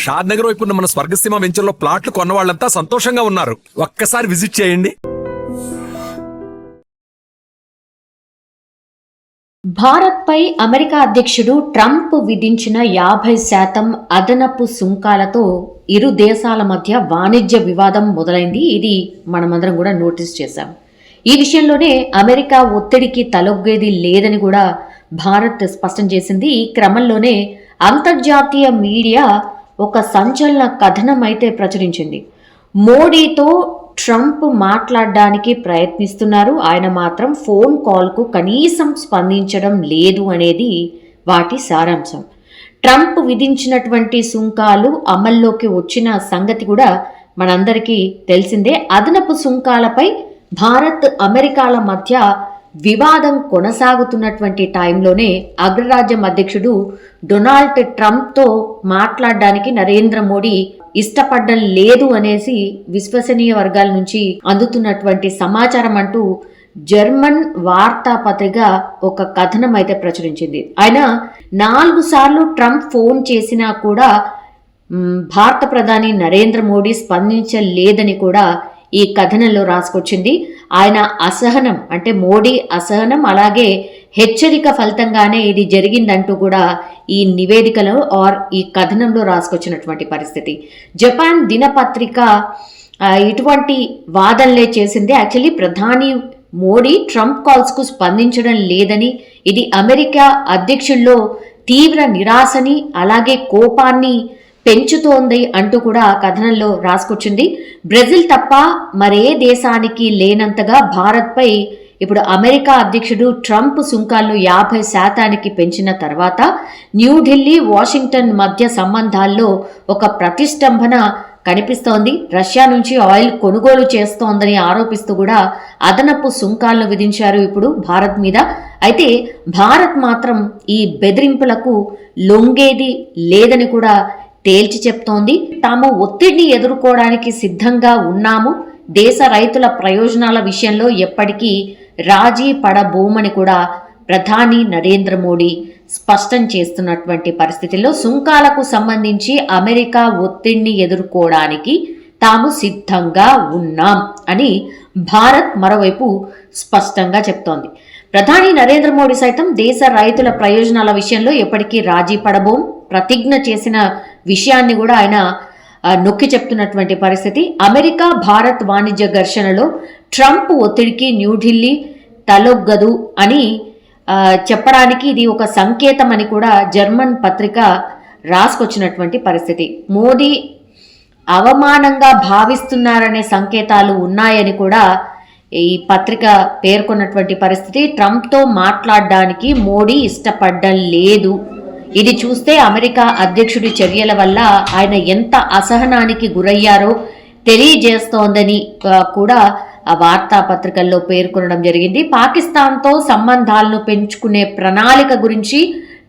షాద్ నగర్ వైపు ఉన్న మన స్వర్గసీమ వెంచర్లో ప్లాట్లు కొన్న వాళ్ళంతా సంతోషంగా ఉన్నారు. ఒక్కసారి విజిట్ చేయండి. భారత్పై అమెరికా అధ్యక్షుడు ట్రంప్ విధించిన 50% అదనపు సుంకాలతో ఇరు దేశాల మధ్య వాణిజ్య వివాదం మొదలైంది. ఇది మనమందరం కూడా నోటీస్ చేశాం. ఈ విషయంలోనే అమెరికా ఒత్తిడికి తలొగ్గేది లేదని కూడా భారత్ స్పష్టం చేసింది. ఈ క్రమంలోనే అంతర్జాతీయ మీడియా ఒక సంచలన కథనం అయితే ప్రచురించింది. మోడీతో ట్రంప్ మాట్లాడడానికి ప్రయత్నిస్తున్నారు, ఆయన మాత్రం ఫోన్ కాల్కు కనీసం స్పందించడం లేదు అనేది వాటి సారాంశం. ట్రంప్ విధించినటువంటి సుంకాలు అమల్లోకి వచ్చిన సంగతి కూడా మనందరికీ తెలిసిందే. అదనపు సుంకాలపై భారత్ అమెరికాల మధ్య వివాదం కొనసాగుతున్నటువంటి టైంలోనే అగ్రరాజ్యం అధ్యక్షుడు డొనాల్డ్ ట్రంప్తో మాట్లాడడానికి నరేంద్ర మోడీ ఇష్టపడడం లేదు అనేసి విశ్వసనీయ వర్గాల నుంచి అందుతున్నటువంటి సమాచారం అంటూ జర్మన్ వార్తాపత్రిక ఒక కథనం అయితే ప్రచురించింది. ఆయన 4 సార్లు ట్రంప్ ఫోన్ చేసినా కూడా భారత ప్రధాని నరేంద్ర మోడీ స్పందించలేదని కూడా ఈ కథనంలో రాసుకొచ్చింది. ఆయన అసహనం అంటే మోడీ అసహనం అలాగే హెచ్చరిక ఫలితంగానే ఇది జరిగిందంటూ కూడా ఈ నివేదికలో ఈ కథనంలో రాసుకొచ్చినటువంటి పరిస్థితి. జపాన్ దినపత్రిక ఇటువంటి వాదనలే చేసింది. యాక్చువల్లీ ప్రధాని మోడీ ట్రంప్ కాల్స్కు స్పందించడం లేదని, ఇది అమెరికా అధ్యక్షుల్లో తీవ్ర నిరాశని అలాగే కోపాన్ని పెంచుతోంది అంటూ కూడా కథనంలో రాసుకొచ్చింది. బ్రెజిల్ తప్ప మరే దేశానికి లేనంతగా భారత్పై ఇప్పుడు అమెరికా అధ్యక్షుడు ట్రంప్ సుంకాలను 50% పెంచిన తర్వాత న్యూఢిల్లీ వాషింగ్టన్ మధ్య సంబంధాల్లో ఒక ప్రతిష్టంభన కనిపిస్తోంది. రష్యా నుంచి ఆయిల్ కొనుగోలు చేస్తోందని ఆరోపిస్తూ కూడా అదనపు సుంకాలను విధించారు ఇప్పుడు భారత్ మీద. అయితే భారత్ మాత్రం ఈ బెదిరింపులకు లొంగేది లేదని కూడా తేల్చి చెప్తోంది. తాము ఒత్తిడిని ఎదుర్కోవడానికి సిద్ధంగా ఉన్నాము, దేశ రైతుల ప్రయోజనాల విషయంలో ఎప్పటికీ రాజీ పడబోమని కూడా ప్రధాని నరేంద్ర మోడీ స్పష్టం చేస్తున్నటువంటి పరిస్థితుల్లో సుంకాలకు సంబంధించి అమెరికా ఒత్తిడిని ఎదుర్కోవడానికి తాము సిద్ధంగా ఉన్నాం అని భారత్ మరోవైపు స్పష్టంగా చెప్తోంది. ప్రధాని నరేంద్ర మోడీ సైతం దేశ రైతుల ప్రయోజనాల విషయంలో ఎప్పటికీ రాజీ పడబోం ప్రతిజ్ఞ చేసిన విషయాన్ని కూడా ఆయన నొక్కి చెప్తున్నటువంటి పరిస్థితి. అమెరికా భారత్ వాణిజ్య ఘర్షణలో ట్రంప్ ఒత్తిడికి న్యూఢిల్లీ తలొగ్గదు అని చెప్పడానికి ఇది ఒక సంకేతం అని కూడా జర్మన్ పత్రిక రాసుకొచ్చినటువంటి పరిస్థితి. మోడీ అవమానంగా భావిస్తున్నారనే సంకేతాలు ఉన్నాయని కూడా ఈ పత్రిక పేర్కొన్నటువంటి పరిస్థితి. ట్రంప్తో మాట్లాడడానికి మోడీ ఇష్టపడడం లేదు, ఇది చూస్తే అమెరికా అధ్యక్షుడి చర్యల వల్ల ఆయన ఎంత అసహనానికి గురయ్యారో తెలియజేస్తోందని కూడా ఆ వార్తాపత్రికల్లో పేర్కొనడం జరిగింది. పాకిస్తాన్తో సంబంధాలను పెంచుకునే ప్రణాళిక గురించి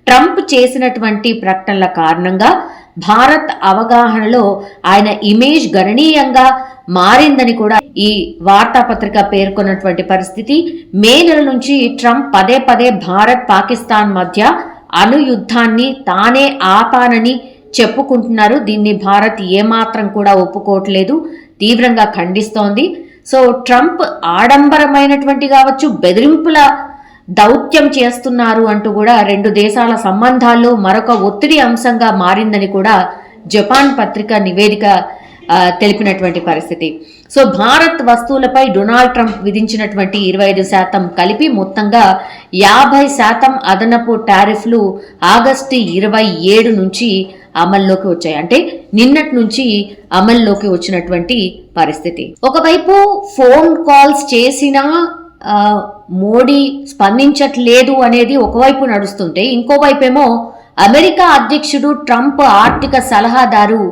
ట్రంప్ చేసినటువంటి ప్రకటనల కారణంగా భారత్ అవగాహనలో ఆయన ఇమేజ్ గణనీయంగా మారిందని కూడా ఈ వార్తాపత్రిక పేర్కొన్నటువంటి పరిస్థితి. మే నెల నుంచి ట్రంప్ పదే పదే భారత్ పాకిస్తాన్ మధ్య అణుయుద్ధాన్ని తానే ఆపానని చెప్పుకుంటున్నారు. దీన్ని భారత్ ఏమాత్రం కూడా ఒప్పుకోవట్లేదు, తీవ్రంగా ఖండిస్తోంది. సో ట్రంప్ ఆడంబరమైనటువంటి కావచ్చు బెదిరింపుల దౌత్యం చేస్తున్నారు అంటూ కూడా 2 దేశాల సంబంధాల్లో మరొక ఒత్తిడి అంశంగా మారిందని కూడా జపాన్ పత్రిక నివేదిక తెలిపినటువంటి పరిస్థితి. సో భారత్ వస్తువులపై డొనాల్డ్ ట్రంప్ విధించినటువంటి 25% కలిపి మొత్తంగా 50% అదనపు టారిఫ్లు ఆగస్టు 27 నుంచి అమల్లోకి వచ్చాయి. అంటే నిన్నటి నుంచి అమల్లోకి వచ్చినటువంటి పరిస్థితి. ఒకవైపు ఫోన్ కాల్స్ చేసినా మోడీ స్పందించట్లేదు అనేది ఒకవైపు నడుస్తుంటే, ఇంకోవైపేమో అమెరికా అధ్యక్షుడు ట్రంప్ ఆర్థిక సలహాదారు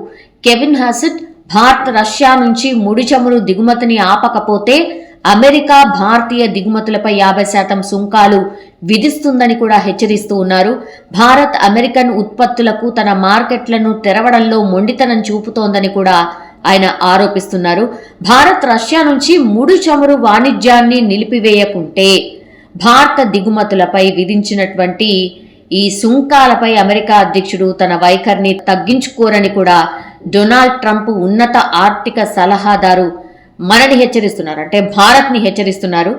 కెవిన్ హాసెట్ భారత్ రష్యా నుంచి ముడి చమురు దిగుమతిని ఆపకపోతే అమెరికా భారతీయ దిగుమతులపై 50% సుంకాలు విధిస్తుందని కూడా హెచ్చరిస్తూ ఉన్నారు. భారత్ అమెరికన్ ఉత్పత్తులకు తన మార్కెట్లను తెరవడంలో మొండితనం చూపుతోందని కూడా ఆయన ఆరోపిస్తున్నారు. భారత్ రష్యా నుంచి ముడి చమురు వాణిజ్యాన్ని నిలిపివేయకుంటే భారత దిగుమతులపై విధించినటువంటి ఈ సుంకాలపై అమెరికా అధ్యక్షుడు తన వైఖరిని తగ్గించుకోరని కూడా డొనాల్డ్ ట్రంప్ ఉన్నత ఆర్థిక సలహాదారు మనని హెచ్చరిస్తున్నారు, అంటే భారత్ని హెచ్చరిస్తున్నారు.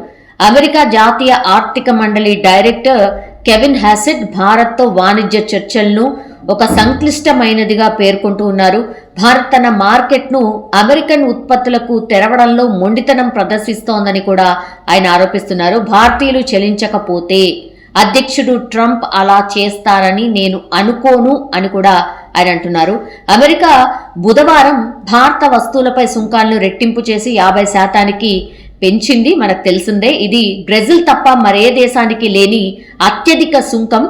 అమెరికా జాతీయ ఆర్థిక మండలి డైరెక్టర్ కెవిన్ హ్యాసెట్ భారత్తో వాణిజ్య చర్చలను ఒక సంక్లిష్టమైనదిగా పేర్కొంటూ ఉన్నారు. భారత్ తన మార్కెట్ను అమెరికన్ ఉత్పత్తులకు తెరవడంలో మొండితనం ప్రదర్శిస్తోందని కూడా ఆయన ఆరోపిస్తున్నారు. భారతీయులు చెల్లించకపోతే అధ్యక్షుడు ట్రంప్ అలా చేస్తారని నేను అనుకోను అని కూడా ఆయన అంటున్నారు. అమెరికా బుధవారం భారత వస్తువులపై సుంకాలను రెట్టింపు చేసి 50% పెంచింది, మనకు తెలిసిందే. ఇది బ్రెజిల్ తప్ప మరే దేశానికి లేని అత్యధిక సుంకం.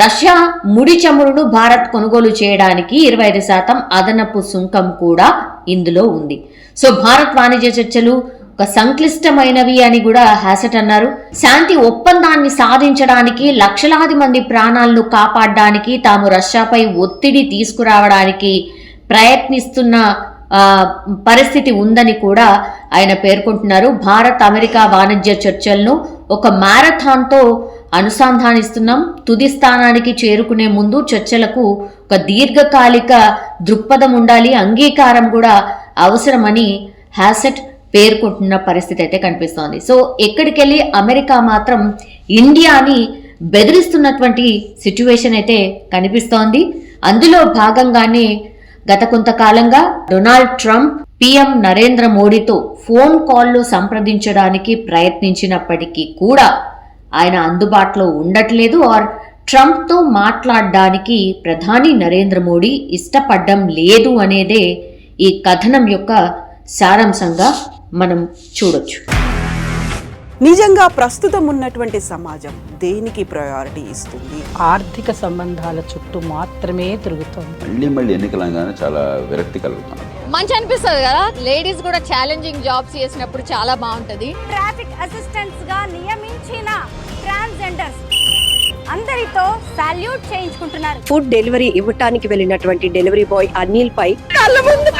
రష్యా ముడి చమురును భారత్ కొనుగోలు చేయడానికి 25% అదనపు సుంకం కూడా ఇందులో ఉంది. సో భారత్ వాణిజ్య చర్చలు ఒక సంక్లిష్టమైనవి అని కూడా హ్యాసెట్ అన్నారు. శాంతి ఒప్పందాన్ని సాధించడానికి, లక్షలాది మంది ప్రాణాలను కాపాడడానికి, తాము రష్యాపై ఒత్తిడి తీసుకురావడానికి ప్రయత్నిస్తున్న పరిస్థితి ఉందని కూడా ఆయన పేర్కొంటున్నారు. భారత్ అమెరికా వాణిజ్య చర్చలను ఒక మ్యారథాన్తో అనుసంధానిస్తున్నాం. తుది స్థానానికి చేరుకునే ముందు చర్చలకు ఒక దీర్ఘకాలిక దృక్పథం ఉండాలి, అంగీకారం కూడా అవసరమని హ్యాసెట్ పేర్కొంటున్న పరిస్థితి అయితే కనిపిస్తోంది. సో ఎక్కడికెళ్ళి అమెరికా మాత్రం ఇండియాని బెదిరిస్తున్నటువంటి సిచ్యువేషన్ అయితే కనిపిస్తోంది. అందులో భాగంగానే గత కొంతకాలంగా డొనాల్డ్ ట్రంప్ పిఎం నరేంద్ర మోడీతో ఫోన్ కాల్లో సంప్రదించడానికి ప్రయత్నించినప్పటికీ కూడా ఆయన అందుబాటులో ఉండట్లేదు. ఆర్ ట్రంప్తో మాట్లాడడానికి ప్రధాని నరేంద్ర మోడీ ఇష్టపడడం లేదు అనేదే ఈ కథనం యొక్క సారాంశంగా మనం చూడొచ్చు. నిజంగా ప్రస్తుతం ఉన్నటువంటి సమాజం దేనికి ప్రయారిటీ ఇస్తుంది? ఆర్థిక సంబంధాల చుట్టూ మాత్రమే తిరుగుతోంది. మళ్ళీ ఎన్నికలంగానే చాలా విరక్తి కలుగుతున్నాం. మంచి అనిపిస్తుంది కదా, లేడీస్ కూడా ఛాలెంజింగ్ జాబ్స్ చేసినప్పుడు చాలా బాగుంటది. ట్రాఫిక్ అసిస్టెంట్స్ గా నియమించిన ట్రాన్స్జెండర్స్ అందరితో సాల్యూట్ చేయించుకుంటున్నారు. ఫుడ్ డెలివరీ ఇవ్వటానికి వెళ్ళినటువంటి డెలివరీ బాయ్ అనిల్ పై కళ్ళ ముందు